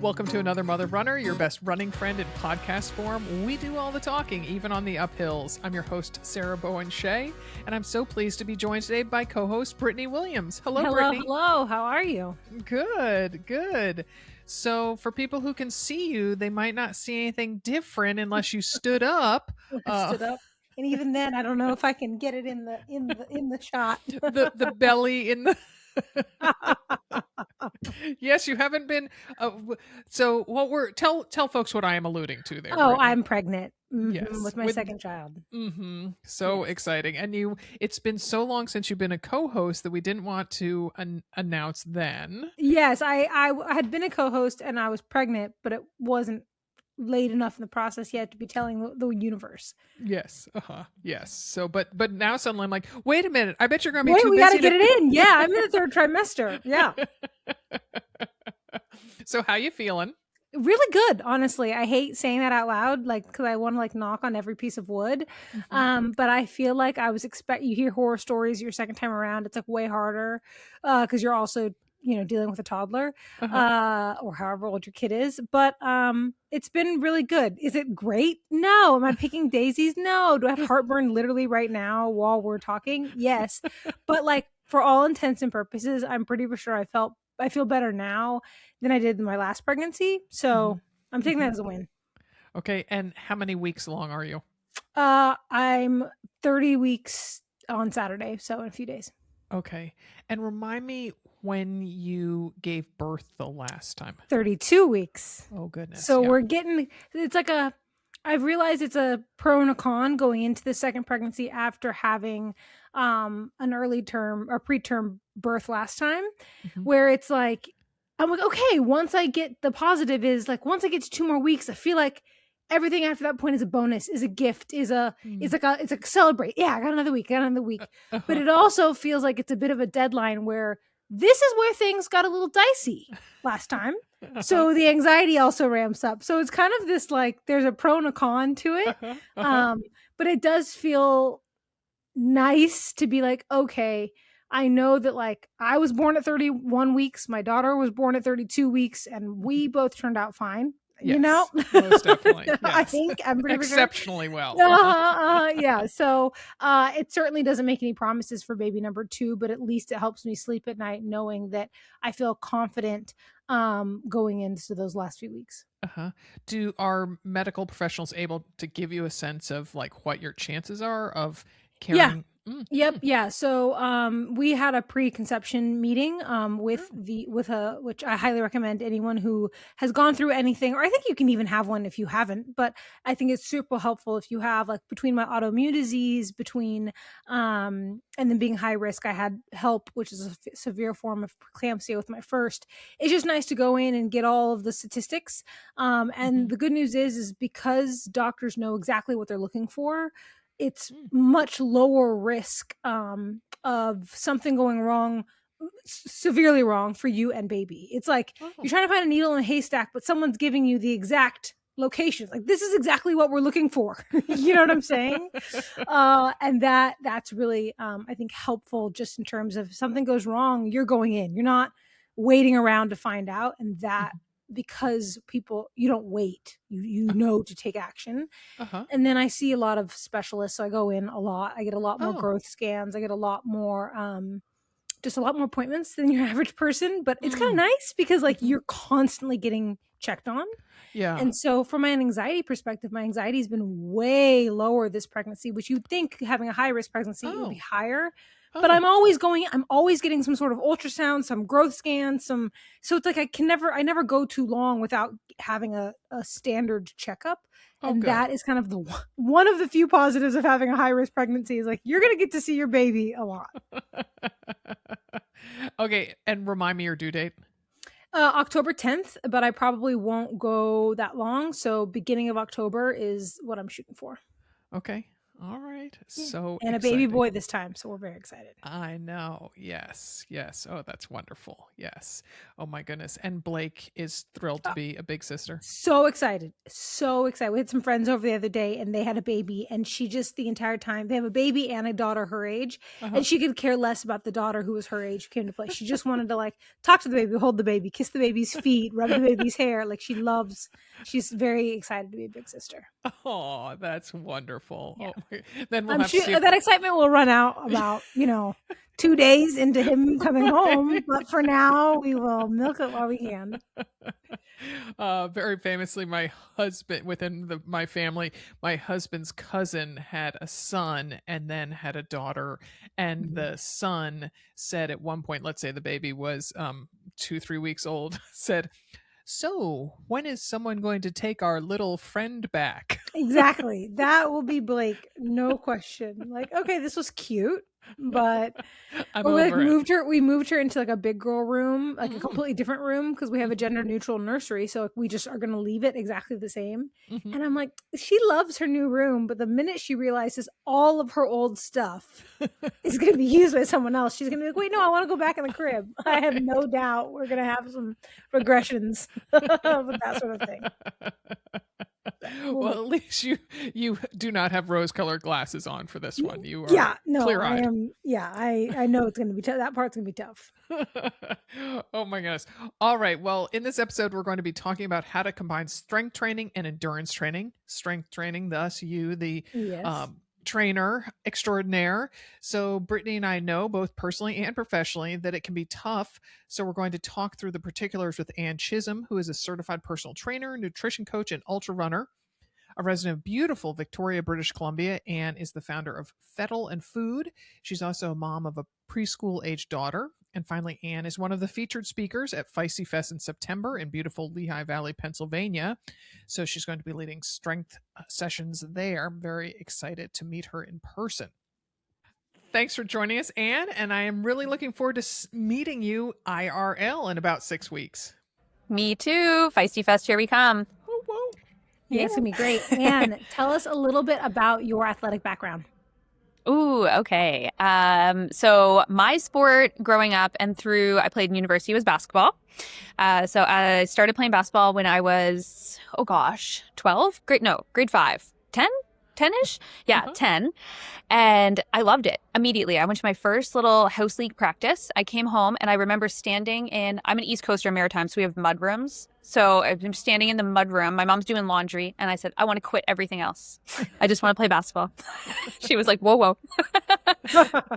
Welcome to another Mother Runner, your best running friend in podcast form. We do all the talking, even on the uphills. I'm your host, Sarah Bowen Shea, and I'm so pleased to be joined today by co-host Britany Williams. Hello, Britany. Hello. How are you? Good. So for people who can see you, they might not see anything different unless you stood up. Stood up. And even then, I don't know if I can get it in the shot. the belly in the Yes, you haven't been so what we're tell folks what I am alluding to there. Oh, Brittany. I'm pregnant. Yes, with my second child. So exciting. And it's been so long since you've been a co-host that we didn't want to announce then. Yes, I had been a co-host and I was pregnant, but it wasn't late enough in the process yet to be telling the universe. Yes. Yes. So but now suddenly I'm like, wait a minute, I bet you're gonna be too busy. We gotta get it in. Yeah, I'm in the third trimester. Yeah. So how you feeling? Really good, honestly. I hate saying that out loud, like, because I want to like knock on every piece of wood. But I feel like I was you hear horror stories your second time around. It's like way harder because you're also dealing with a toddler or however old your kid is. But it's been really good. Is it great? No. Am I picking daisies? No. Do I have heartburn literally right now while we're talking? Yes. But like for all intents and purposes, I'm pretty sure I feel better now than I did in my last pregnancy. So I'm taking that as a win. Okay. And how many weeks along are you? I'm 30 weeks on Saturday. So in a few days. Okay. And remind me when you gave birth the last time. 32 weeks. Oh, goodness. So we're getting, I've realized it's a pro and a con going into the second pregnancy after having an early term or preterm birth last time, where it's like, I'm like, okay, once I get the positive is like, once I get to 2 more weeks, I feel like everything after that point is a bonus, is a gift, it's like celebrate. Yeah, I got another week. But it also feels like it's a bit of a deadline where this is where things got a little dicey last time. So the anxiety also ramps up. So it's kind of this, like, there's a pro and a con to it. But it does feel nice to be like, okay, I know that like I was born at 31 weeks. My daughter was born at 32 weeks and we both turned out fine. Yes, most definitely. Yes. I think I'm pretty exceptionally well. Yeah. So it certainly doesn't make any promises for baby number 2, but at least it helps me sleep at night knowing that I feel confident going into those last few weeks. Are medical professionals able to give you a sense of like what your chances are of carrying? Yep. Yeah. So we had a preconception meeting which I highly recommend anyone who has gone through anything, or I think you can even have one if you haven't, but I think it's super helpful if you have, like, between my autoimmune disease, and then being high risk, I had HELP, which is a severe form of preeclampsia with my first. It's just nice to go in and get all of the statistics. And the good news is because doctors know exactly what they're looking for, it's much lower risk of something going wrong, severely wrong for you and baby. It's like you're trying to find a needle in a haystack, but someone's giving you the exact location. Like, this is exactly what we're looking for. You know what I'm saying? And that's really, I think, helpful just in terms of if something goes wrong, you're going in. You're not waiting around to find out. And that because you don't wait, you know to take action. And then I see a lot of specialists, so I go in a lot. I get a lot more growth scans. I get a lot more appointments than your average person, but it's kind of nice because like you're constantly getting checked on. And so from an anxiety perspective, my anxiety has been way lower this pregnancy, which you'd think having a high risk pregnancy would be higher. But I'm always getting some sort of ultrasound, some growth scan, so it's like I never go too long without having a standard checkup. And that is kind of one of the few positives of having a high risk pregnancy is like, you're going to get to see your baby a lot. Okay. And remind me your due date. October 10th, but I probably won't go that long. So beginning of October is what I'm shooting for. Okay. All right. Yeah. So And a exciting. baby boy this time, so we're very excited. I know. Yes. Yes. Oh, that's wonderful. Yes. Oh my goodness. And Blake is thrilled to be a big sister. So excited. So excited. We had some friends over the other day and they had a baby, and she just the entire time, they have a baby and a daughter her age, and she could care less about the daughter who was her age who came to play. She just wanted to like talk to the baby, hold the baby, kiss the baby's feet, rub the baby's hair. Like she's very excited to be a big sister. Oh, that's wonderful. Yeah. Oh, then we'll I'm have sure to see if that excitement will run out about, 2 days into him coming home. But for now, we will milk it while we can. Very famously, my husband within my family, my husband's cousin had a son and then had a daughter, and the son said at one point, let's say the baby was 2-3 weeks old, said, "So when is someone going to take our little friend back?" Exactly. That will be Blake, no question. Like, okay, this was cute, but we moved her into like a big girl room, like a completely different room, because we have a gender neutral nursery, so we just are going to leave it exactly the same. And I'm like, she loves her new room, but the minute she realizes all of her old stuff is going to be used by someone else, she's going to be like, wait, no, I want to go back in the crib. I have no doubt we're going to have some regressions with that sort of thing. Well, at least you do not have rose-colored glasses on for this one. You are clear-eyed. I know it's going to be tough. That part's going to be tough. Oh my goodness. All right. Well, in this episode, we're going to be talking about how to combine strength training and endurance training. Strength training, thus you, the trainer extraordinaire. So Britany and I know both personally and professionally that it can be tough. So we're going to talk through the particulars with Ann Chisholm, who is a certified personal trainer, nutrition coach, and ultra runner. A resident of beautiful Victoria, British Columbia, Anne is the founder of Fettle and Food. She's also a mom of a preschool-aged daughter. And finally, Anne is one of the featured speakers at Feisty Fest in September in beautiful Lehigh Valley, Pennsylvania. So she's going to be leading strength sessions there. I'm very excited to meet her in person. Thanks for joining us, Anne, and I am really looking forward to meeting you IRL in about 6 weeks. Me too. Feisty Fest, here we come. Whoa. Yeah, it's going to be great. Anne, tell us a little bit about your athletic background. Ooh, okay. So my sport growing up and through I played in university was basketball. So I started playing basketball when I was, 12? Grade 5. 10? 10-ish? Yeah, 10. And I loved it immediately. I went to my first little house league practice. I came home and I remember standing I'm an East Coaster Maritime, so we have mud rooms. So I'm standing in the mud room. My mom's doing laundry. And I said, I want to quit everything else. I just want to play basketball. She was like, whoa.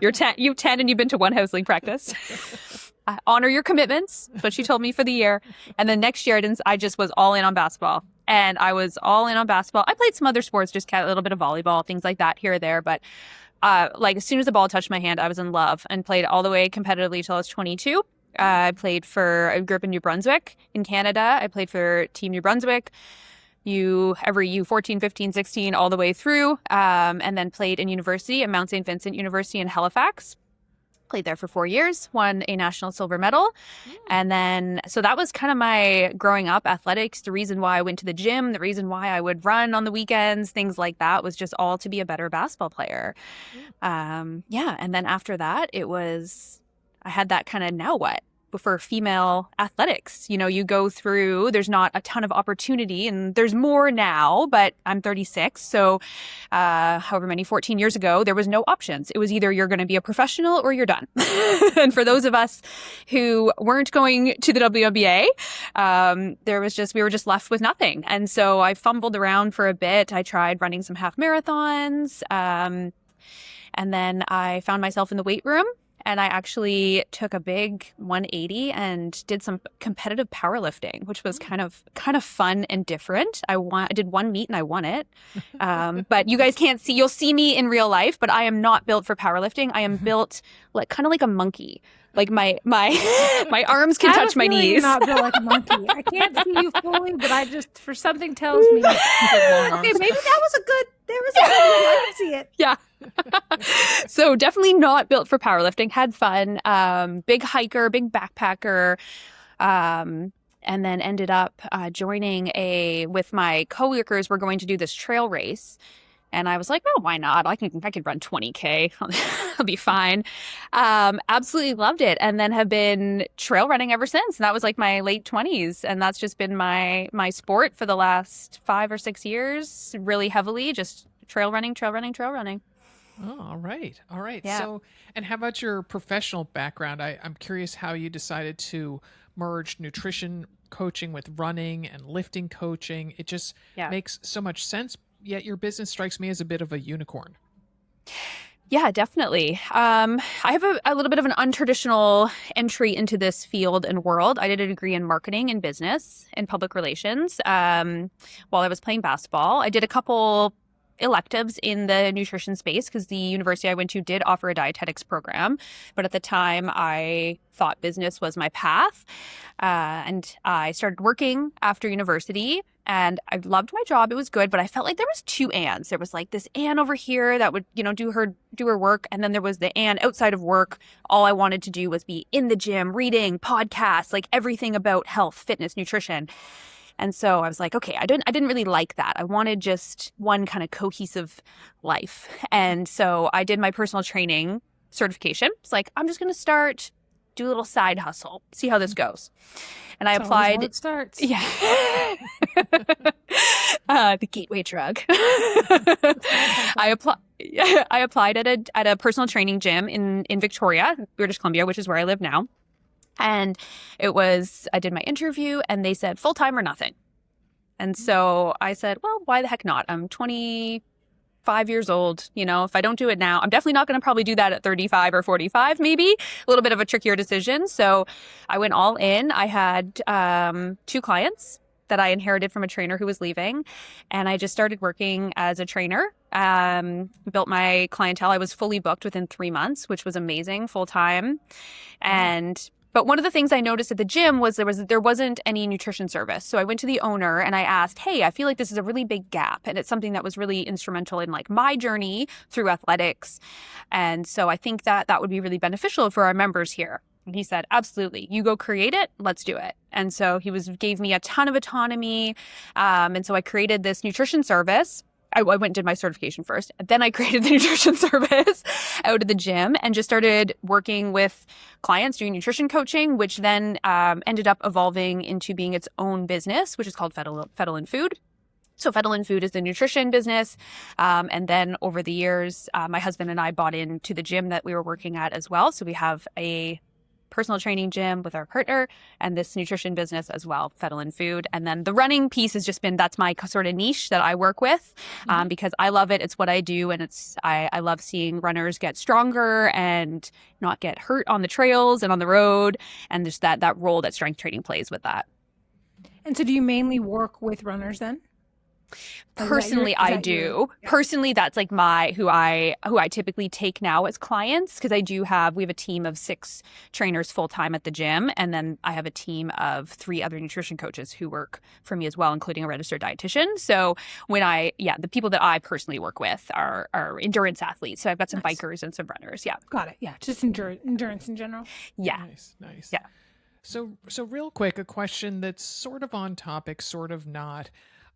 You're 10 and you've been to one house league practice. Honor your commitments. That's what she told me for the year. And then next year, I just was all in on basketball. And I was all in on basketball. I played some other sports, just a little bit of volleyball, things like that here or there. But as soon as the ball touched my hand, I was in love and played all the way competitively till I was 22. I grew up in New Brunswick in Canada. I played for Team New Brunswick, every U14, 15, 16, all the way through. And then played in university at Mount St. Vincent University in Halifax. Played there for 4 years, won a national silver medal. And then, so that was kind of my growing up athletics. The reason why I went to the gym, the reason why I would run on the weekends, things like that was just all to be a better basketball player. And then after that, I had that kind of now what? For female athletics. You go through, there's not a ton of opportunity and there's more now, but I'm 36. So however many, 14 years ago, there was no options. It was either you're going to be a professional or you're done. And for those of us who weren't going to the WNBA, we were just left with nothing. And so I fumbled around for a bit. I tried running some half marathons. And then I found myself in the weight room. And I actually took a big 180 and did some competitive powerlifting, which was kind of fun and different. I did one meet and I won it. But you guys can't see. You'll see me in real life, but I am not built for powerlifting. I am built kind of like a monkey. Like my arms can touch my knees. Not built like a monkey. I can't see you fully, but for something tells me. Okay, maybe that was a good. There was a good. I can see it. Yeah. So definitely not built for powerlifting. Had fun. Big hiker, big backpacker. And then ended up joining with my coworkers. We're going to do this trail race. And I was like, oh, why not? I could run 20K. I'll be fine. Absolutely loved it. And then have been trail running ever since. And that was like my late 20s. And that's just been my sport for the last 5 or 6 years, really heavily, just trail running. Oh, all right. All right. Yeah. So, and how about your professional background? I'm curious how you decided to merge nutrition coaching with running and lifting coaching. It just makes so much sense. Yet your business strikes me as a bit of a unicorn. Yeah, definitely. I have a little bit of an untraditional entry into this field and world. I did a degree in marketing and business and public relations while I was playing basketball. I did a couple electives in the nutrition space because the university I went to did offer a dietetics program. But at the time, I thought business was my path. And I started working after university. And I loved my job. It was good, but I felt like there was two Anns. There was like this Ann over here that would, do her work. And then there was the Ann outside of work. All I wanted to do was be in the gym, reading, podcasts, like everything about health, fitness, nutrition. And so I was like, okay, I didn't really like that. I wanted just one kind of cohesive life. And so I did my personal training certification. It's like, I'm just going to do a little side hustle, see how this goes. And I applied. It starts. Yeah. The gateway drug. I applied at a personal training gym in Victoria, British Columbia, which is where I live now. And I did my interview and they said full-time or nothing. And so I said, well, why the heck not? I'm 25 years old. If I don't do it now, I'm definitely not going to probably do that at 35 or 45, maybe a little bit of a trickier decision. So I went all in. I had 2 clients that I inherited from a trainer who was leaving. And I just started working as a trainer, built my clientele. I was fully booked within 3 months, which was amazing, full time. But one of the things I noticed at the gym was there wasn't any nutrition service. So I went to the owner and I asked, hey, I feel like this is a really big gap. And it's something that was really instrumental in like my journey through athletics. And so I think that would be really beneficial for our members here. And he said, absolutely. You go create it. Let's do it. And so he gave me a ton of autonomy. And so I created this nutrition service. I went and did my certification first. Then I created the nutrition service out of the gym and just started working with clients doing nutrition coaching, which then ended up evolving into being its own business, which is called Fettle & Food. So Fettle & Food is the nutrition business. And then over the years, my husband and I bought into the gym that we were working at as well. So we have a personal training gym with our partner and this nutrition business as well, Fettle & Food. And then the running piece has just been, that's my sort of niche that I work with because I love it. It's what I do. And I love seeing runners get stronger and not get hurt on the trails and on the road. And just that role that strength training plays with that. And so do you mainly work with runners then? Personally, I do. Personally, that's like who I typically take now as clients because we have a team of 6 trainers full time at the gym, and then I have a team of 3 other nutrition coaches who work for me as well, including a registered dietitian. So the people that I personally work with are endurance athletes. So I've got some bikers and some runners. Yeah, got it. Yeah, just endurance in general. Yeah, nice. Yeah. So real quick, a question that's sort of on topic, sort of not.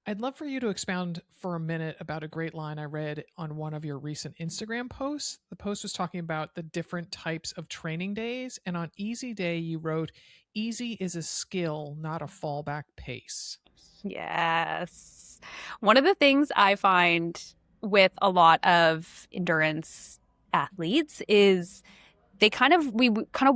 I'd love for you to expound for a minute about a great line I read on one of your recent Instagram posts. The post was talking about the different types of training days. And on Easy Day, you wrote, easy is a skill, not a fallback pace. Yes. One of the things I find with a lot of endurance athletes is we kind of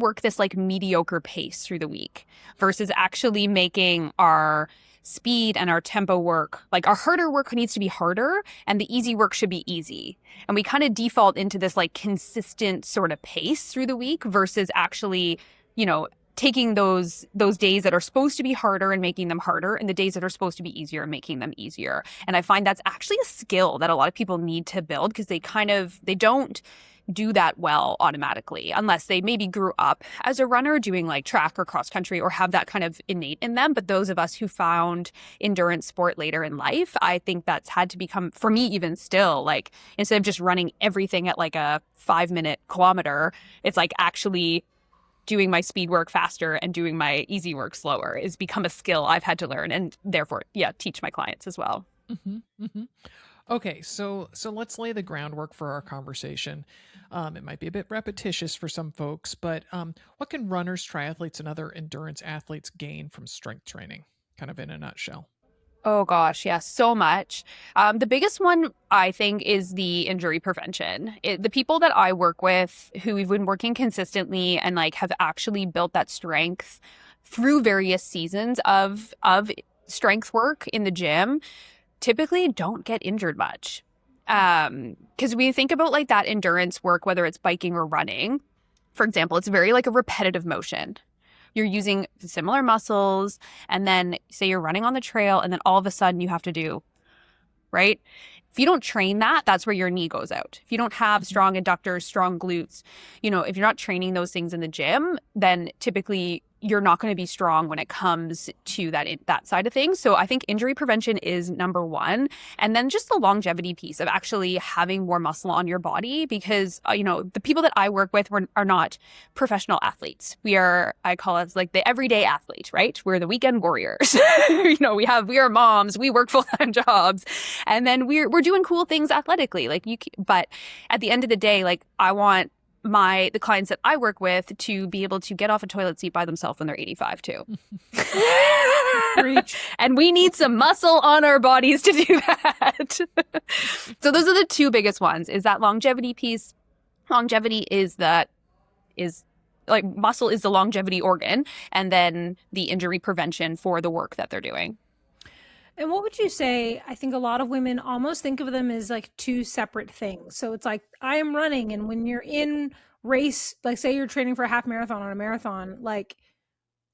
work this like mediocre pace through the week versus actually making our speed and our tempo work, like our harder work needs to be harder and the easy work should be easy. And we kind of default into this like consistent sort of pace through the week versus actually, taking those days that are supposed to be harder and making them harder and the days that are supposed to be easier and making them easier. And I find that's actually a skill that a lot of people need to build because they don't do that well automatically unless they maybe grew up as a runner doing like track or cross country or have that kind of innate in them. But those of us who found endurance sport later in life, I think that's had to become, for me even still, like instead of just running everything at like a 5-minute kilometer, it's like actually doing my speed work faster and doing my easy work slower is become a skill I've had to learn and therefore, teach my clients as well. Mm-hmm, mm-hmm. Okay, so let's lay the groundwork for our conversation. It might be a bit repetitious for some folks, but what can runners, triathletes, and other endurance athletes gain from strength training? Kind of in a nutshell. Oh gosh, yes, so much. The biggest one I think is the injury prevention. The people that I work with who we've been working consistently and like have actually built that strength through various seasons of strength work in the gym typically don't get injured much. Because when you think about like that endurance work, whether it's biking or running, for example, it's very like a repetitive motion. You're using similar muscles, and then say you're running on the trail, and then all of a sudden you have to do, right? If you don't train that, that's where your knee goes out. If you don't have strong adductors, strong glutes, if you're not training those things in the gym, then typically you're not going to be strong when it comes to that side of things. So I think injury prevention is number one. And then just the longevity piece of actually having more muscle on your body, because, the people that I work with are not professional athletes. I call us like the everyday athlete, right? We're the weekend warriors. We are moms, we work full-time jobs, and then we're doing cool things athletically. But at the end of the day, like I want the clients that I work with to be able to get off a toilet seat by themselves when they're 85 too. And we need some muscle on our bodies to do that. So those are the two biggest ones, is that longevity piece. Longevity is like muscle is the longevity organ, and then the injury prevention for the work that they're doing. And what would you say? I think a lot of women almost think of them as like two separate things. So it's like, I am running, and when you're in race, like say you're training for a half marathon or a marathon, like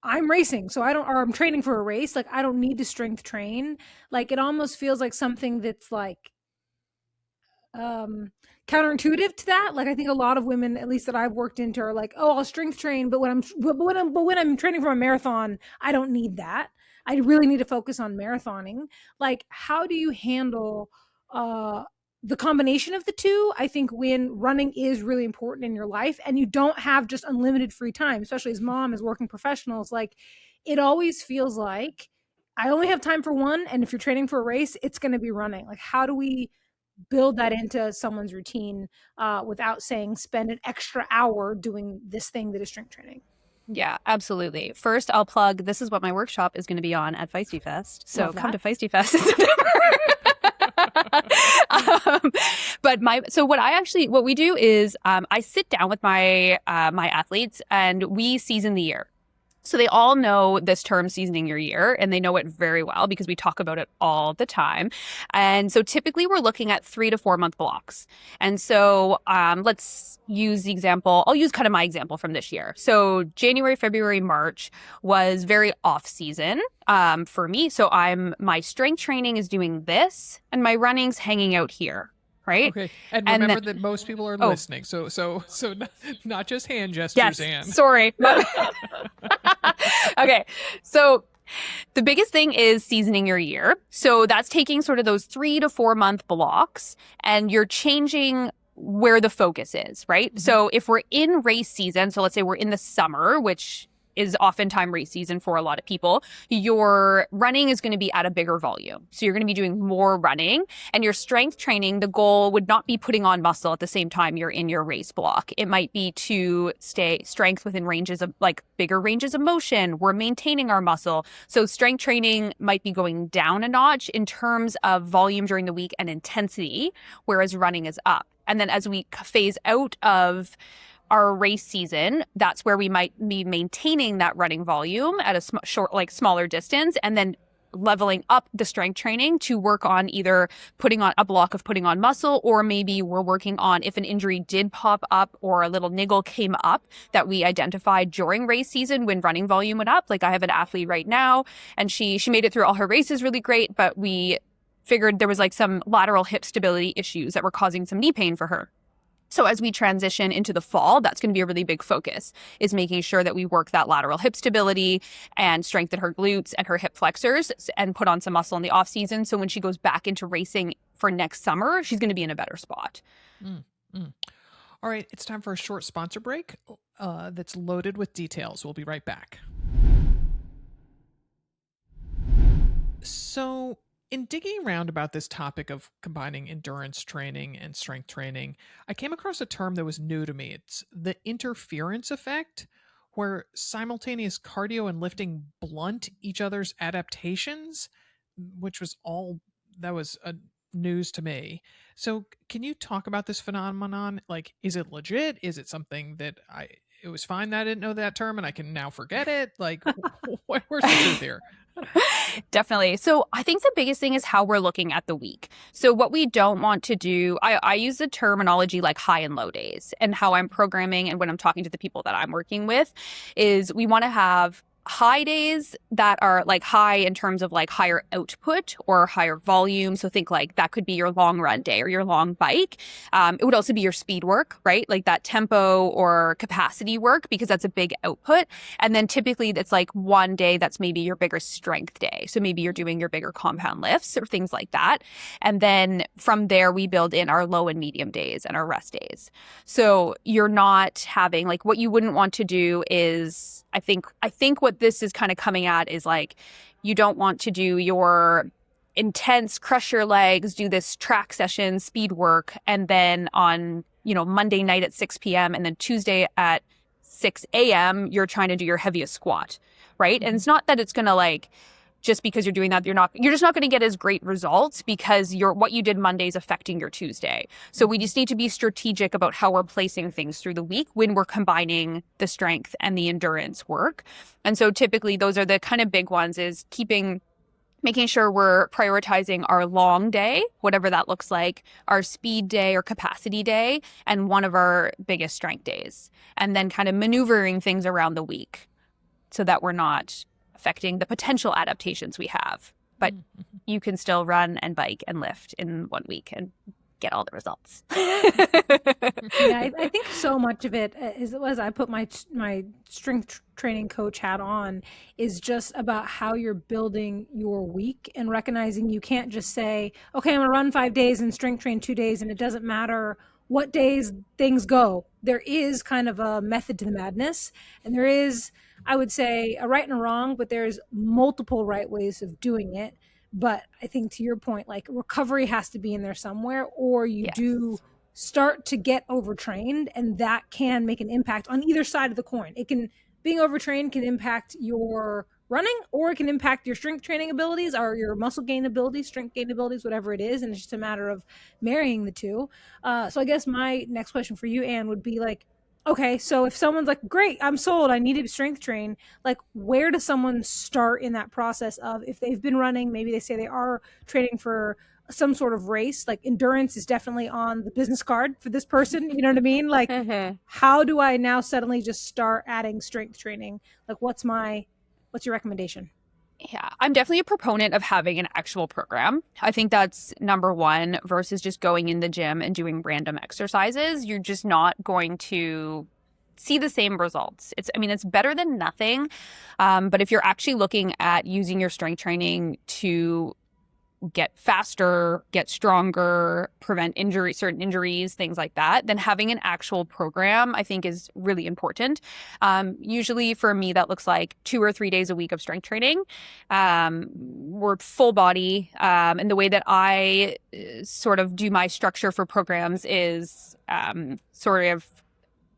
I'm racing, or I'm training for a race, like I don't need to strength train. Like it almost feels like something that's like counterintuitive to that. Like I think a lot of women, at least that I've worked into, are like, oh, I'll strength train, but when I'm training for a marathon, I don't need that. I really need to focus on marathoning. Like, how do you handle the combination of the two? I think when running is really important in your life and you don't have just unlimited free time, especially as mom, as working professionals, like it always feels like I only have time for one. And if you're training for a race, it's going to be running. Like, how do we build that into someone's routine without saying spend an extra hour doing this thing that is strength training? Yeah, absolutely. First, I'll plug, this is what my workshop is going to be on at Feisty Fest. So come to Feisty Fest in September. What we do is I sit down with my athletes and we season the year. So they all know this term, seasoning your year, and they know it very well because we talk about it all the time. And so typically we're looking at 3 to 4 month blocks. And so let's use the example. I'll use kind of my example from this year. So January, February, March was very off season for me. So my strength training is doing this and my running's hanging out here. Right. Okay. And remember that most people are listening. So not just hand gestures, yes, Anne. Sorry. Okay. So the biggest thing is seasoning your year. So that's taking sort of those 3 to 4 month blocks and you're changing where the focus is, right? Mm-hmm. So if we're in race season, so let's say we're in the summer, which is oftentimes race season for a lot of people, your running is going to be at a bigger volume. So you're going to be doing more running, and your strength training, the goal would not be putting on muscle at the same time you're in your race block. It might be to stay strength within ranges of like bigger ranges of motion. We're maintaining our muscle. So strength training might be going down a notch in terms of volume during the week and intensity, whereas running is up. And then as we phase out of our race season, that's where we might be maintaining that running volume at a smaller distance, and then leveling up the strength training to work on either putting on muscle, or maybe we're working on if an injury did pop up or a little niggle came up that we identified during race season when running volume went up. Like I have an athlete right now and she made it through all her races really great, but we figured there was like some lateral hip stability issues that were causing some knee pain for her. So as we transition into the fall, that's going to be a really big focus, is making sure that we work that lateral hip stability and strengthen her glutes and her hip flexors and put on some muscle in the off season. So when she goes back into racing for next summer, she's going to be in a better spot. All right, it's time for a short sponsor break that's loaded with details. We'll be right back. So In digging around about this topic of combining endurance training and strength training, I came across a term that was new to me. It's the interference effect, where simultaneous cardio and lifting blunt each other's adaptations, which was all that was news to me. So, can you talk about this phenomenon? Like, is it legit? Is it something that it was fine that I didn't know that term and I can now forget it? Like, where's the truth here? Definitely. So I think the biggest thing is how we're looking at the week. So what we don't want to do, I use the terminology like high and low days, and how I'm programming and when I'm talking to the people that I'm working with is we want to have high days that are like high in terms of like higher output or higher volume. So think like that could be your long run day or your long bike. It would also be your speed work, right? Like that tempo or capacity work, because that's a big output. And then typically it's like one day that's maybe your bigger strength day. So maybe you're doing your bigger compound lifts or things like that. And then from there, we build in our low and medium days and our rest days. So you're not having like what you wouldn't want to do is I think what this is kind of coming at is like, you don't want to do your intense crush your legs, do this track session, speed work, and then on, Monday night at 6 p.m. and then Tuesday at 6 a.m., you're trying to do your heaviest squat, right? And it's not that it's going to like, just because you're doing that, you're just not going to get as great results because what you did Monday is affecting your Tuesday. So we just need to be strategic about how we're placing things through the week when we're combining the strength and the endurance work. And so typically those are the kind of big ones, is making sure we're prioritizing our long day, whatever that looks like, our speed day or capacity day, and one of our biggest strength days. And then kind of maneuvering things around the week so that we're not affecting the potential adaptations we have. But you can still run and bike and lift in 1 week and get all the results. Yeah, I think so much of it is, as I put my strength training coach hat on, is just about how you're building your week and recognizing you can't just say, okay, I'm going to run 5 days and strength train 2 days, and it doesn't matter what days things go. There is kind of a method to the madness, and there is, I would say, a right and a wrong, but there's multiple right ways of doing it. But I think to your point, like recovery has to be in there somewhere, or you do start to get overtrained, and that can make an impact on either side of the coin. Being overtrained can impact your running, or it can impact your strength training abilities or your muscle gain abilities, strength gain abilities, whatever it is. And it's just a matter of marrying the two. So I guess my next question for you, Anne, would be like, okay, so if someone's like, great, I'm sold, I need to strength train, like where does someone start in that process of, if they've been running, maybe they say they are training for some sort of race, like endurance is definitely on the business card for this person, you know what I mean? Like, how do I now suddenly just start adding strength training? Like, what's your recommendation? Yeah, I'm definitely a proponent of having an actual program. I think that's number one, versus just going in the gym and doing random exercises. You're just not going to see the same results. It's better than nothing. But if you're actually looking at using your strength training to get faster, get stronger, prevent certain injuries, things like that, then having an actual program, I think, is really important. Usually for me, that looks like 2 or 3 days a week of strength training. We're full body. And the way that I sort of do my structure for programs is sort of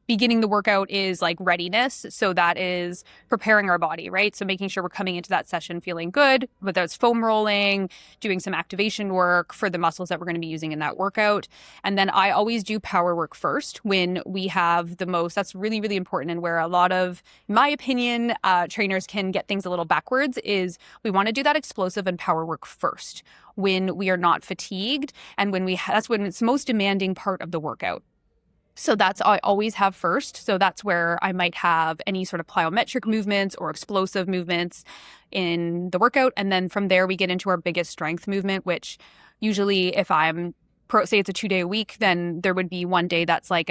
beginning the workout is like readiness. So that is preparing our body, right? So making sure we're coming into that session feeling good, whether it's foam rolling, doing some activation work for the muscles that we're going to be using in that workout. And then I always do power work first when we have the most. That's really, really important. And where a lot of, in my opinion, trainers can get things a little backwards is we want to do that explosive and power work first when we are not fatigued. And that's when it's the most demanding part of the workout. So that's I always have first. So that's where I might have any sort of plyometric movements or explosive movements in the workout. And then from there, we get into our biggest strength movement, which usually if I'm, say it's a 2-day a week, then there would be one day that's like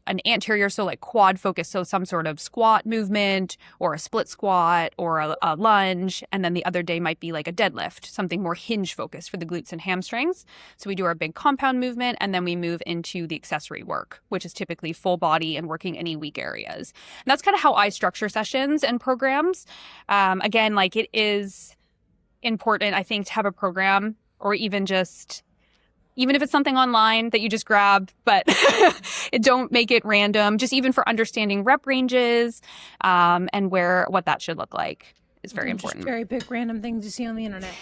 an anterior, so like quad focus, so some sort of squat movement or a split squat or a lunge. And then the other day might be like a deadlift, something more hinge focused for the glutes and hamstrings. So we do our big compound movement, and then we move into the accessory work, which is typically full body and working any weak areas. And that's kind of how I structure sessions and programs. Again, like important, I think, to have a program, or even if it's something online that you just grab, but don't make it random, just even for understanding rep ranges, and what that should look like is very important. Just cherry pick random things you see on the internet.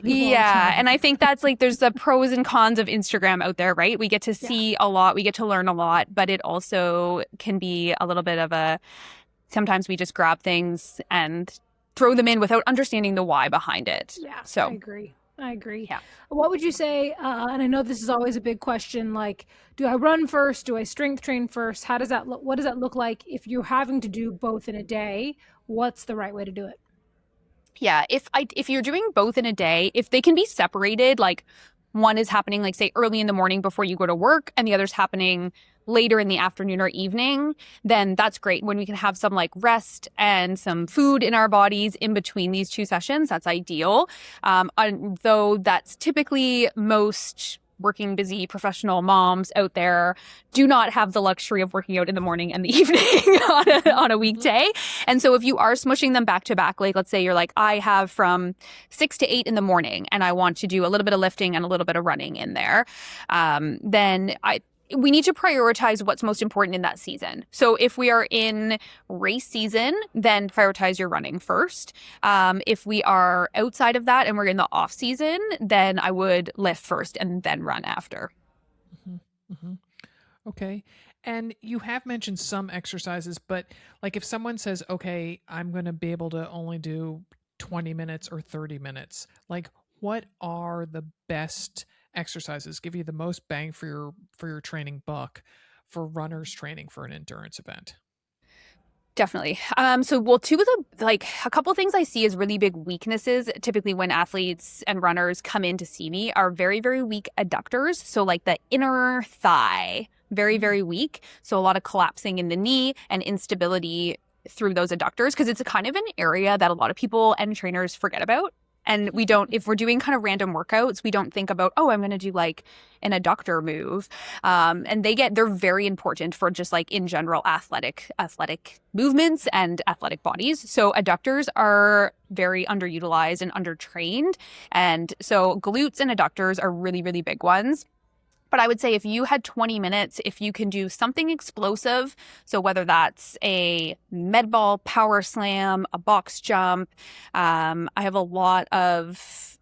Yeah. And I think that's like, there's the pros and cons of Instagram out there, right? We get to see a lot, we get to learn a lot, but it also can be a little bit of sometimes we just grab things and throw them in without understanding the why behind it. Yeah, so I agree. Yeah. What would you say, and I know this is always a big question, like, do I run first? Do I strength train first? What does that look like if you're having to do both in a day? What's the right way to do it? Yeah, if you're doing both in a day, if they can be separated, like one is happening, like say early in the morning before you go to work, and the other's happening later in the afternoon or evening, then that's great. When we can have some like rest and some food in our bodies in between these two sessions, that's ideal. Though that's typically most working, busy, professional moms out there do not have the luxury of working out in the morning and the evening on a weekday. And so if you are smushing them back to back, like let's say you're like, I have from 6 to 8 in the morning and I want to do a little bit of lifting and a little bit of running in there, then we need to prioritize what's most important in that season. So if we are in race season, then prioritize your running first. If we are outside of that and we're in the off season, then I would lift first and then run after. Mm-hmm. Mm-hmm. Okay. And you have mentioned some exercises, but like if someone says, okay, I'm going to be able to only do 20 minutes or 30 minutes, like what are the best exercises, give you the most bang for your training buck for runners training for an endurance event? Definitely. A couple things I see as really big weaknesses, typically when athletes and runners come in to see me, are very, very weak adductors. So like the inner thigh, very, very weak. So a lot of collapsing in the knee and instability through those adductors, because it's a kind of an area that a lot of people and trainers forget about. And we don't, if we're doing kind of random workouts, we don't think about, oh, I'm going to do like an adductor move. And they're very important for just like in general athletic movements and athletic bodies. So adductors are very underutilized and undertrained. And so glutes and adductors are really, really big ones. But I would say if you had 20 minutes, if you can do something explosive, so whether that's a med ball, power slam, a box jump, I have a lot of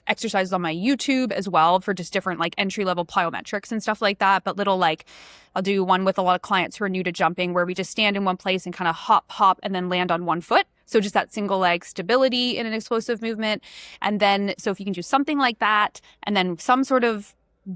exercises on my YouTube as well for just different like entry level plyometrics and stuff like that. But I'll do one with a lot of clients who are new to jumping where we just stand in one place and kind of hop, and then land on one foot. So just that single leg stability in an explosive movement. And then, so if you can do something like that, and then some sort of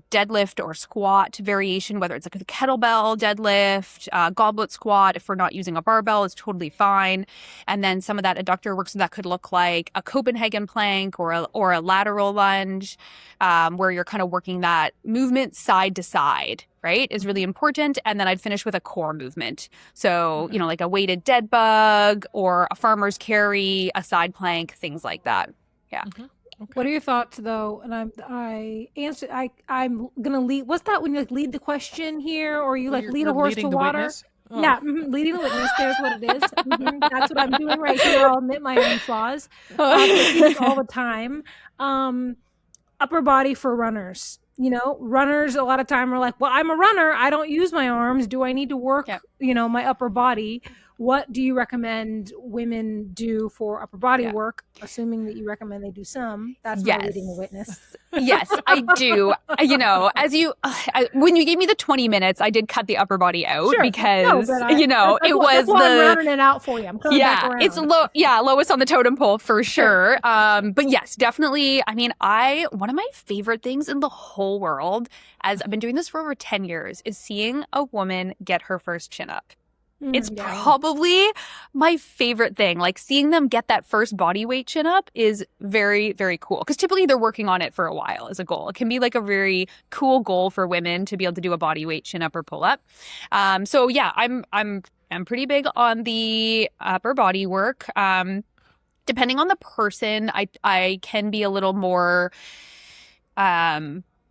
deadlift or squat variation, whether it's like a kettlebell deadlift, goblet squat, if we're not using a barbell, is totally fine. And then some of that adductor work, so that could look like a Copenhagen plank or a lateral lunge, where you're kind of working that movement side to side, right, is really important. And then I'd finish with a core movement. So, like a weighted dead bug or a farmer's carry, a side plank, things like that. Yeah. Mm-hmm. Okay. What are your thoughts though? And I'm gonna lead. What's that when you like lead the question here, or you like lead a horse to water? Oh. Yeah, leading the witness. There's what it is. That's what I'm doing right here. I'll admit my own flaws. I do this all the time. Upper body for runners. Runners a lot of time are like, well, I'm a runner. I don't use my arms. Do I need to work, my upper body? What do you recommend women do for upper body work? Assuming that you recommend they do some. That's my leading a witness. Yes, I do. When you gave me the 20 minutes, I did cut the upper body out because, it was I'm rounding it out for you. I'm coming back around. It's lowest on the totem pole for sure. But yes, definitely. I mean, one of my favorite things in the whole world, as I've been doing this for over 10 years, is seeing a woman get her first chin up. It's probably my favorite thing. Like seeing them get that first body weight chin up is very, very cool. Because typically they're working on it for a while as a goal. It can be like a very cool goal for women to be able to do a body weight chin up or pull up. So yeah, I'm pretty big on the upper body work. Depending on the person, I can be a little more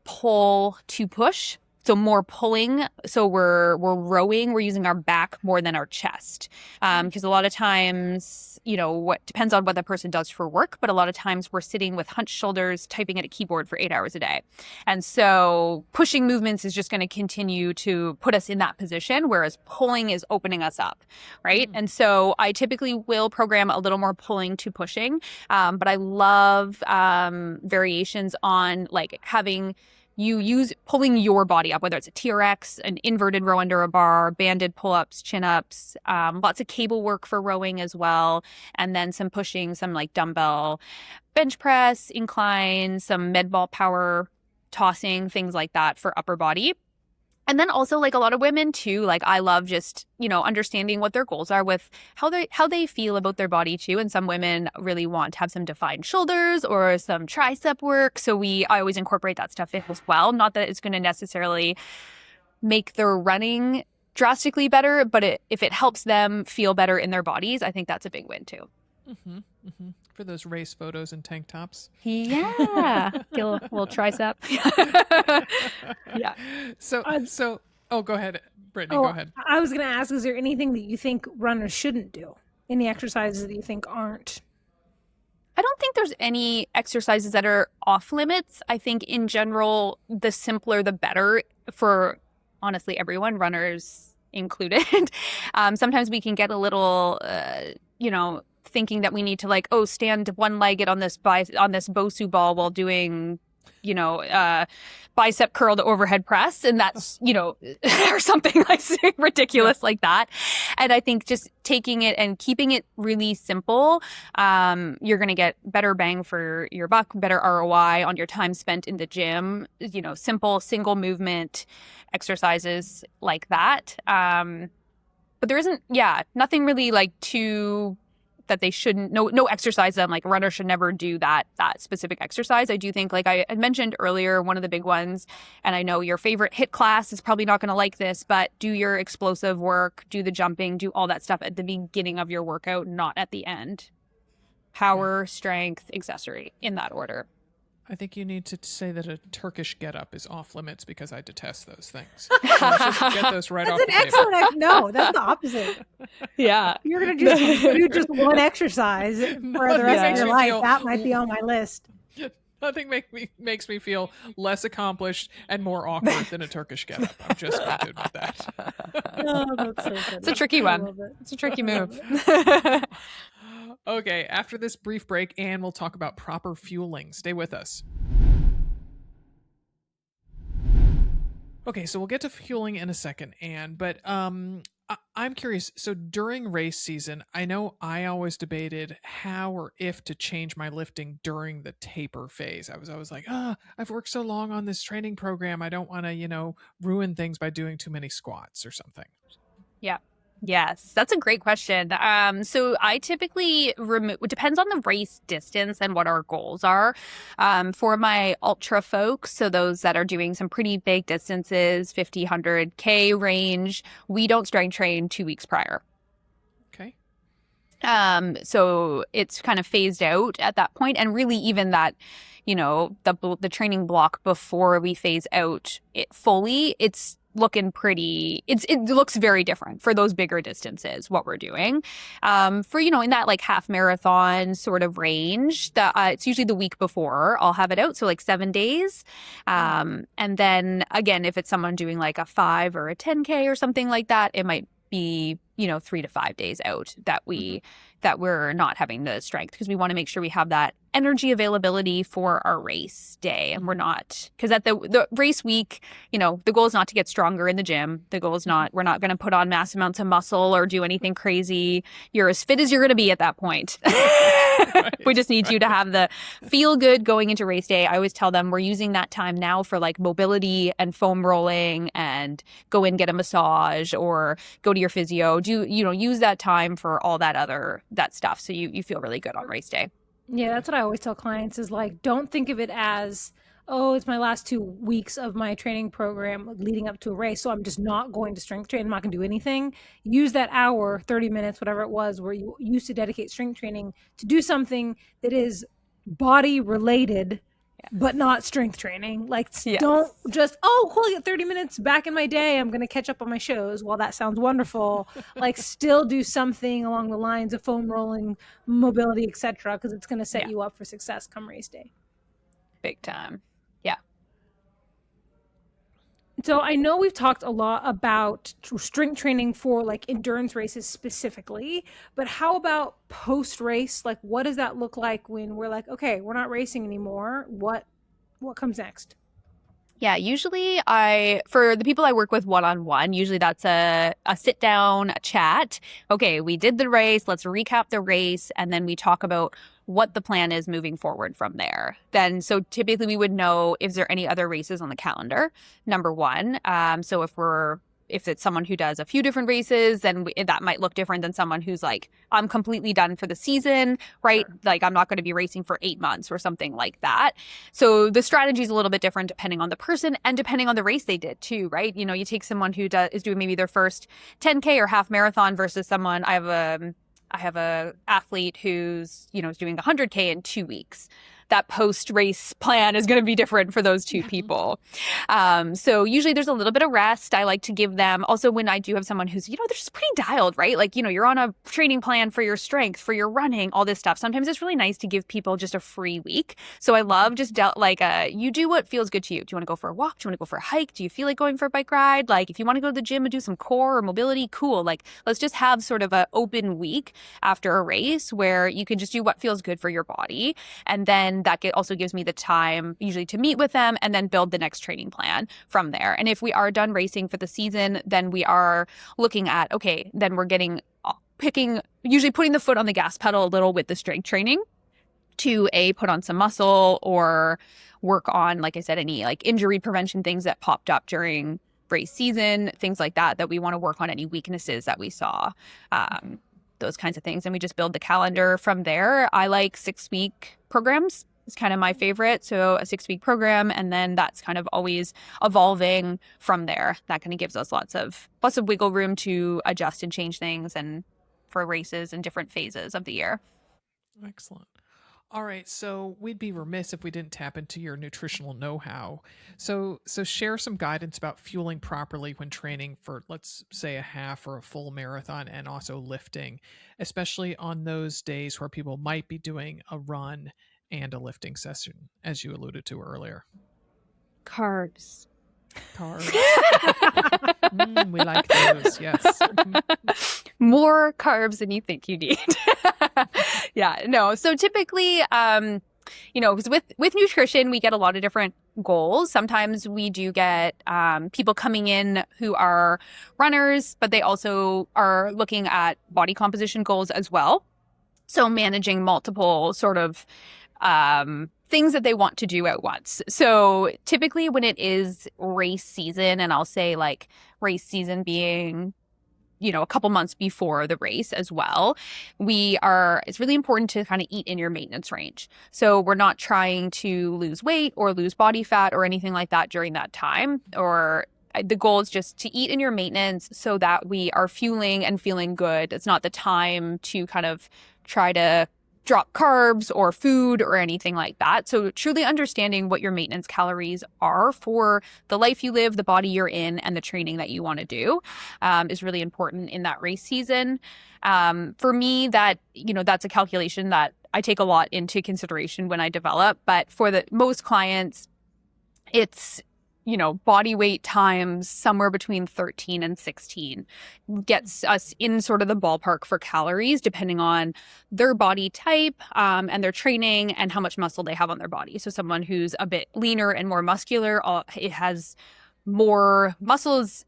pull to push. so more pulling. So we're rowing, we're using our back more than our chest. Because a lot of times, what depends on what the person does for work, but a lot of times we're sitting with hunched shoulders, typing at a keyboard for 8 hours a day. And so pushing movements is just going to continue to put us in that position, whereas pulling is opening us up, right? And so I typically will program a little more pulling to pushing, but I love variations on like having you use pulling your body up, whether it's a TRX, an inverted row under a bar, banded pull-ups, chin-ups, lots of cable work for rowing as well, and then some pushing, some like dumbbell bench press, incline, some med ball power tossing, things like that for upper body. And then also like a lot of women too, like I love just, understanding what their goals are with how they feel about their body too. And some women really want to have some defined shoulders or some tricep work. So I always incorporate that stuff in as well. Not that it's going to necessarily make their running drastically better, but if it helps them feel better in their bodies, I think that's a big win too. For those race photos and tank tops. Yeah. Get a little tricep. Yeah. So, go ahead, Britany, go ahead. I was going to ask, is there anything that you think runners shouldn't do? Any exercises that you think aren't? I don't think there's any exercises that are off limits. I think in general, the simpler, the better for honestly everyone, runners included. Sometimes we can get a little, thinking that we need to stand one-legged on this Bosu ball while doing, bicep curl to overhead press. And that's, or something like ridiculous like that. And I think just taking it and keeping it really simple, you're going to get better bang for your buck, better ROI on your time spent in the gym, simple single movement exercises like that. But there isn't, nothing really too that they shouldn't, no exercise that runners should never do that specific exercise. I do think, like I had mentioned earlier, one of the big ones, and I know your favorite HIIT class is probably not going to like this, but do your explosive work, do the jumping, do all that stuff at the beginning of your workout, not at the end. Power, strength, accessory, in that order. I think you need to say that a Turkish getup is off limits because I detest those things. So let's just get those right off the table. Excellent. No, that's the opposite. Yeah. You're going to do just one exercise for the rest of your life. That might be on my list. Nothing makes me feel less accomplished and more awkward than a Turkish getup. I'm just going to admit that. Oh, that's so funny. It's a tricky one. It's a tricky move. Okay, after this brief break, Anne will talk about proper fueling. Stay with us. Okay, so we'll get to fueling in a second, Anne, but I'm curious. So during race season, I know I always debated how or if to change my lifting during the taper phase. I was always like, I've worked so long on this training program. I don't want to, ruin things by doing too many squats or something. Yeah. Yes, that's a great question. So I typically it depends on the race distance and what our goals are. For my ultra folks, so those that are doing some pretty big distances, 50, 100K range, we don't strength train 2 weeks prior. Okay. So it's kind of phased out at that point, and really even that, the training block before we phase out it fully, it's looking pretty, it looks very different for those bigger distances, what we're doing. For, in that half marathon sort of range, that it's usually the week before I'll have it out. So 7 days. And then again, if it's someone doing a 5 or a 10K or something like that, it might be, 3 to 5 days out that we're not having the strength, because we want to make sure we have that energy availability for our race day. And we're not, because at the race week, the goal is not to get stronger in the gym. The goal is we're not going to put on mass amounts of muscle or do anything crazy. You're as fit as you're going to be at that point. We just need you to have the feel good going into race day. I always tell them we're using that time now for mobility and foam rolling, and go in, get a massage, or go to your physio. Use that time for all that stuff. So you feel really good on race day. Yeah, that's what I always tell clients is don't think of it as, oh, it's my last 2 weeks of my training program leading up to a race, so I'm just not going to strength train. I'm not going to do anything. Use that hour, 30 minutes, whatever it was, where you used to dedicate strength training to do something that is body related but not strength training. Like, Yes. don't just, oh, cool, I get 30 minutes back in my day, I'm going to catch up on my shows. While that sounds wonderful, like, still do something along the lines of foam rolling, mobility, etc., because it's going to set you up for success come race day. Big time. Yeah. So I know we've talked a lot about strength training for like endurance races specifically, but how about post race? Like, what does that look like when we're like, okay, we're not racing anymore? What comes next? Yeah, usually for the people I work with one-on-one, usually that's a sit down, a chat. Okay, we did the race, let's recap the race, and then we talk about what the plan is moving forward from there. Then, so typically we would know if there any other races on the calendar, number one. So if it's someone who does a few different races, then that might look different than someone who's like, I'm completely done for the season, right? Sure. Like, I'm not going to be racing for 8 months or something like that. So the strategy is a little bit different depending on the person and depending on the race they did too, right? You know, you take someone who is doing maybe their first 10K or half marathon versus someone, I have a athlete who's, is doing 100K in 2 weeks. That post-race plan is going to be different for those two people. So usually there's a little bit of rest. I like to give them, also when I do have someone who's, they're just pretty dialed, right? Like, you're on a training plan for your strength, for your running, all this stuff. Sometimes it's really nice to give people just a free week. So I love just you do what feels good to you. Do you want to go for a walk? Do you want to go for a hike? Do you feel like going for a bike ride? Like, if you want to go to the gym and do some core or mobility, cool. Like, let's just have sort of an open week after a race where you can just do what feels good for your body. And then that also gives me the time usually to meet with them and then build the next training plan from there. And if we are done racing for the season, then we are looking at, okay, then we're usually putting the foot on the gas pedal a little with the strength training to put on some muscle or work on, like I said, any like injury prevention things that popped up during race season, things like that we want to work on, any weaknesses that we saw. Those kinds of things. And we just build the calendar from there. I like 6-week programs. It's kind of my favorite. So a 6-week program, and then that's kind of always evolving from there. That kind of gives us lots of wiggle room to adjust and change things and for races and different phases of the year. Excellent. All right, so we'd be remiss if we didn't tap into your nutritional know-how. So share some guidance about fueling properly when training for, let's say, a half or a full marathon, and also lifting, especially on those days where people might be doing a run and a lifting session, as you alluded to earlier. Carbs. We like those, yes. More carbs than you think you need. Yeah, no. So typically, because with nutrition, we get a lot of different goals. Sometimes we do get people coming in who are runners, but they also are looking at body composition goals as well. So managing multiple sort of things that they want to do at once. So typically when it is race season, and I'll say like race season being, a couple months before the race as well, it's really important to kind of eat in your maintenance range. So we're not trying to lose weight or lose body fat or anything like that during that time, or the goal is just to eat in your maintenance so that we are fueling and feeling good. It's not the time to kind of try to drop carbs or food or anything like that. So truly understanding what your maintenance calories are for the life you live, the body you're in, and the training that you want to do is really important in that race season. For me, that's a calculation that I take a lot into consideration when I develop. But for most clients, it's body weight times somewhere between 13 and 16 gets us in sort of the ballpark for calories, depending on their body type and their training and how much muscle they have on their body. So someone who's a bit leaner and more muscular, it has more muscles,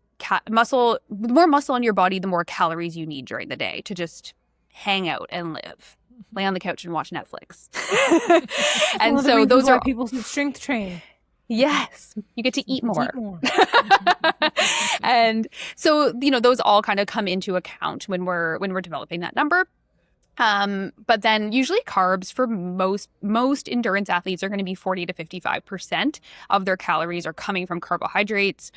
more muscle on your body, the more calories you need during the day to just hang out and live. Lay on the couch and watch Netflix. And so those are people who strength train. Yes, you get to eat more. And so, those all kind of come into account when we're developing that number. But then usually carbs for most endurance athletes are going to be 40 to 55% of their calories are coming from carbohydrates.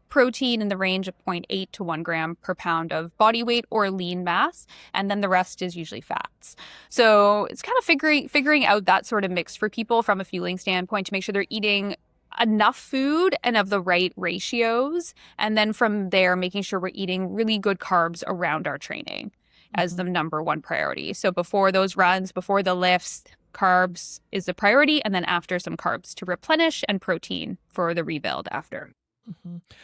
protein in the range of 0.8 to 1 gram per pound of body weight or lean mass, and then the rest is usually fats. So it's kind of figuring out that sort of mix for people from a fueling standpoint to make sure they're eating enough food and of the right ratios. And then from there, making sure we're eating really good carbs around our training as the number one priority. So before those runs, before the lifts, carbs is the priority. And then after, some carbs to replenish and protein for the rebuild after.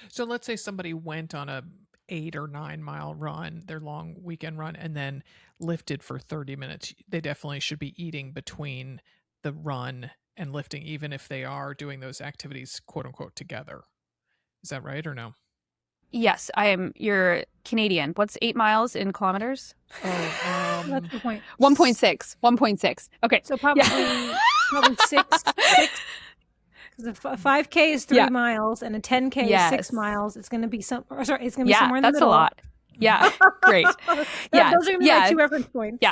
So let's say somebody went on a 8 or 9 mile run, their long weekend run, and then lifted for 30 minutes. They definitely should be eating between the run and lifting, even if they are doing those activities, quote unquote, together. Is that right or no? Yes, you're Canadian. What's 8 miles in kilometers? Oh, That's the point. 1.6. Okay. So probably 6. Because a 5K is 3 miles and a 10K is 6 miles. It's going to be it's going to be somewhere in the middle. That's a lot. Yeah, great. Yeah, those are my 2 reference points.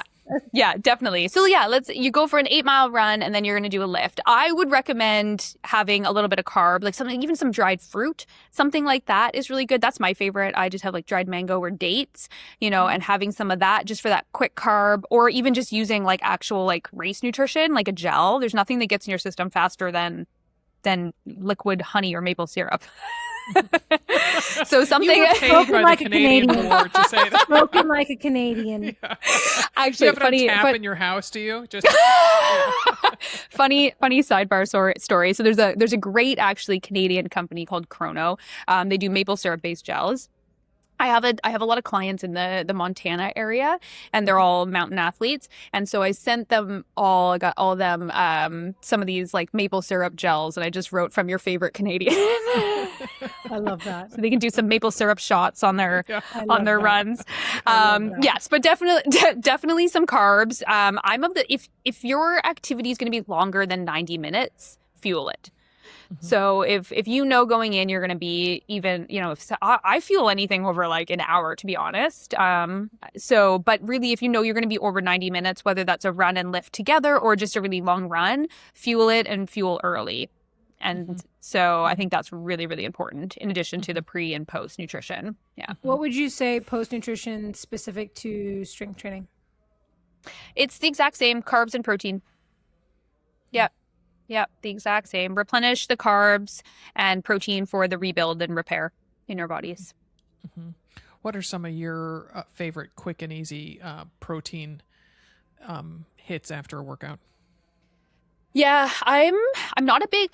Yeah, definitely. So you go for an 8 mile run and then you're going to do a lift. I would recommend having a little bit of carb, like something, even some dried fruit, something like that is really good. That's my favorite. I just have like dried mango or dates, and having some of that just for that quick carb, or even just using like actual like race nutrition, like a gel. There's nothing that gets in your system faster than liquid honey or maple syrup. So something spoken like a Canadian board to say that. Spoken like a Canadian. Yeah. Actually, do you have funny it on tap in your house? Do you just funny sidebar story. So there's a great actually Canadian company called Chrono. They do maple syrup based gels. I have a lot of clients in the Montana area, and they're all mountain athletes. And so I sent them all, I got all of them some of these like maple syrup gels, and I just wrote from your favorite Canadian. I love that. So they can do some maple syrup shots on their runs. Yes, but definitely some carbs. I'm of the if your activity is going to be longer than 90 minutes, fuel it. So if going in, you're going to be even, I fuel anything over like an hour, to be honest. But really, if you're going to be over 90 minutes, whether that's a run and lift together or just a really long run, fuel it and fuel early. And so I think that's really, really important in addition to the pre and post nutrition. Yeah. What would you say post nutrition specific to strength training? It's the exact same, carbs and protein. Yep. Yep, the exact same. Replenish the carbs and protein for the rebuild and repair in our bodies. What are some of your favorite quick and easy protein hits after a workout? Yeah, I'm not a big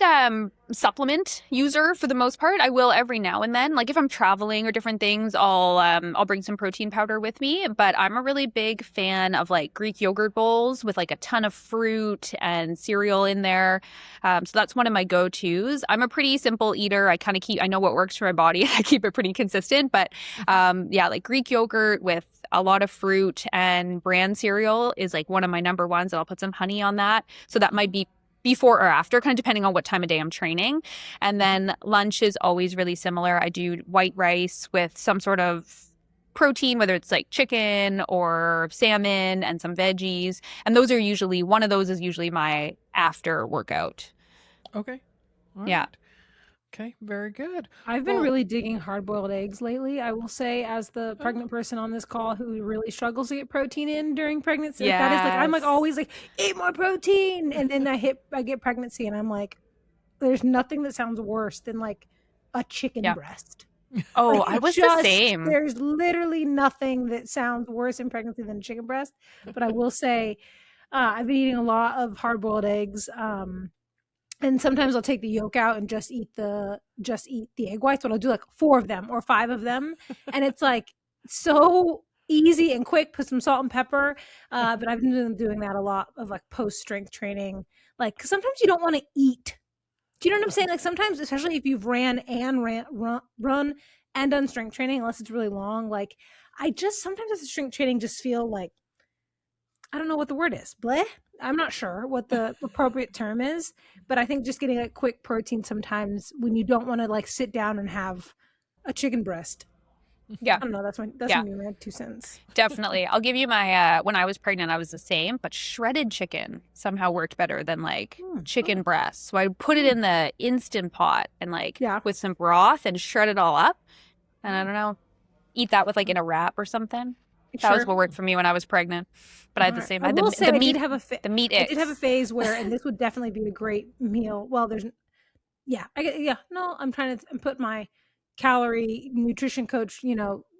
supplement user for the most part. I will every now and then. Like if I'm traveling or different things, I'll bring some protein powder with me. But I'm a really big fan of like Greek yogurt bowls with like a ton of fruit and cereal in there. So that's one of my go-tos. I'm a pretty simple eater. I know what works for my body. I keep it pretty consistent. But like Greek yogurt with a lot of fruit and bran cereal is like one of my number ones, and I'll put some honey on that. So that might be before or after, kind of depending on what time of day I'm training. And then lunch is always really similar. I do white rice with some sort of protein, whether it's like chicken or salmon and some veggies. And one of those is usually my after workout. Okay. All yeah. Right. Okay, very good. I've been really digging hard-boiled eggs lately. I will say, as the pregnant person on this call who really struggles to get protein in during pregnancy, that is like I'm like always like, eat more protein, and then I get pregnancy, and I'm like, there's nothing that sounds worse than like a chicken breast. Oh, like, I was the same. There's literally nothing that sounds worse in pregnancy than a chicken breast. But I will say, I've been eating a lot of hard-boiled eggs. And sometimes I'll take the yolk out and just eat the egg whites, but I'll do like 4 of them or 5 of them. And it's like so easy and quick, put some salt and pepper. But I've been doing that a lot of like post strength training. Like, 'cause sometimes you don't want to eat. Do you know what I'm saying? Like sometimes, especially if you've run and done strength training, unless it's really long, like sometimes as a strength training just feel like, I don't know what the word is. Bleh? I'm not sure what the appropriate term is, but I think just getting a quick protein sometimes when you don't want to like sit down and have a chicken breast Yeah. I don't know. That's Yeah. gonna be my 2 cents. Definitely. I'll give you my when I was pregnant, I was the same, but shredded chicken somehow worked better than like chicken breast. So I put it in the Instant Pot and like Yeah. with some broth and shred it all up. And I don't know, eat that with like in a wrap or something. That was what worked for me when I was pregnant. But I had the same. I will say the I meat. did have The meat. I did have a phase where, and this would definitely be a great meal. Well, there's, yeah, No, I'm trying to put my calorie nutrition coach,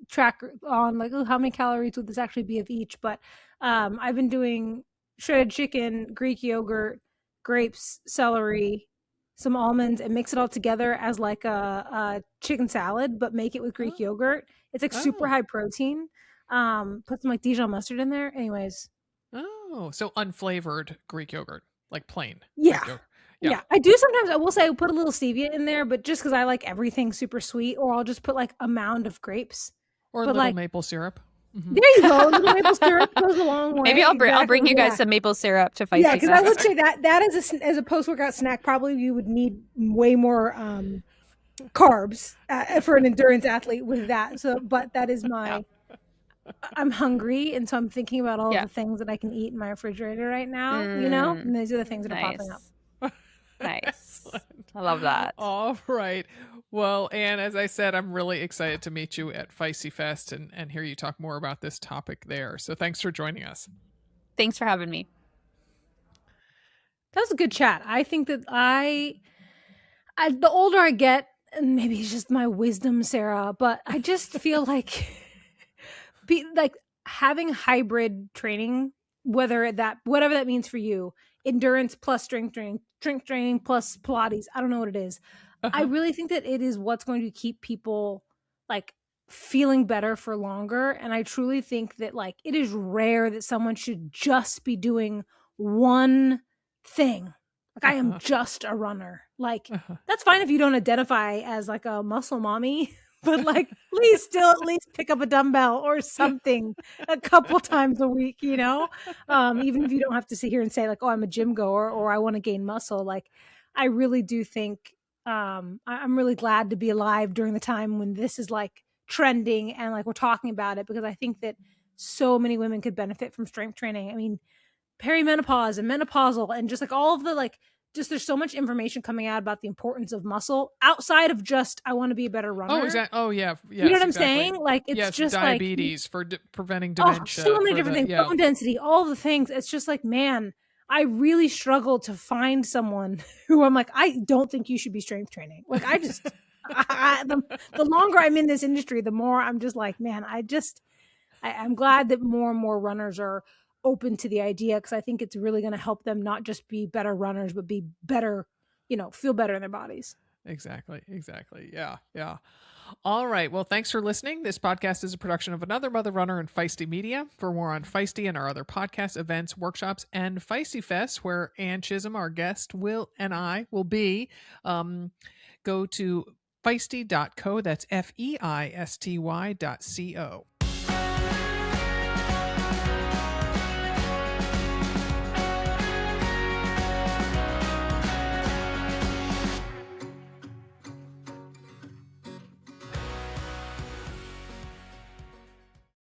tracker on like, oh, how many calories would this actually be of each? But I've been doing shredded chicken, Greek yogurt, grapes, celery, some almonds, and mix it all together as like a chicken salad, but make it with Greek yogurt. It's like super high protein. Put some like Dijon mustard in there. Anyways. Oh, so unflavored Greek yogurt, like plain. Yeah. Greek yogurt. Yeah. I do sometimes. I will say I put a little stevia in there, but just because I like everything super sweet, or I'll just put like a mound of grapes or a little maple syrup. There you go. Little maple syrup goes a long way. Maybe I'll bring you guys some maple syrup to Feisty. Yeah, because I would say that as a post workout snack, probably you would need way more carbs for an endurance athlete with that. So, but that is my. I'm hungry, and so I'm thinking about all the things that I can eat in my refrigerator right now. And these are the things that are popping up. Nice. I love that. All right. Well, Anne, as I said, I'm really excited to meet you at Feisty Fest and hear you talk more about this topic there. So thanks for joining us. Thanks for having me. That was a good chat. I think that the older I get, and maybe it's just my wisdom, Sarah, but I just feel like having hybrid training, whatever that means for you, endurance plus strength training plus Pilates, I don't know what it is. I really think that it is what's going to keep people like feeling better for longer. And I truly think that like it is rare that someone should just be doing one thing. Like I am just a runner. Like that's fine if you don't identify as like a muscle mommy, but like please still at least pick up a dumbbell or something a couple times a week, even if you don't have to sit here and say like, oh, I'm a gym goer or I want to gain muscle. Like I really do think I'm really glad to be alive during the time when this is like trending and like we're talking about it, because I think that so many women could benefit from strength training. I mean, perimenopause and menopausal and just like all of the like, just there's so much information coming out about the importance of muscle outside of just I want to be a better runner. Oh, exactly. Oh, yeah. Yes, you know what I'm saying? Like it's just diabetes like, for preventing dementia. So many different things. Bone density, all the things. It's just like, man, I really struggle to find someone who I'm like, I don't think you should be strength training. Like I just, the longer I'm in this industry, the more I'm just like, man, I'm glad that more and more runners are open to the idea, because I think it's really going to help them not just be better runners, but be better, feel better in their bodies. Exactly. Yeah. All right. Well, thanks for listening. This podcast is a production of Another Mother Runner and Feisty Media. For more on Feisty and our other podcasts, events, workshops, and Feisty Fest, where Anne Chisholm, our guest, I will be, go to feisty.co. That's feisty.co.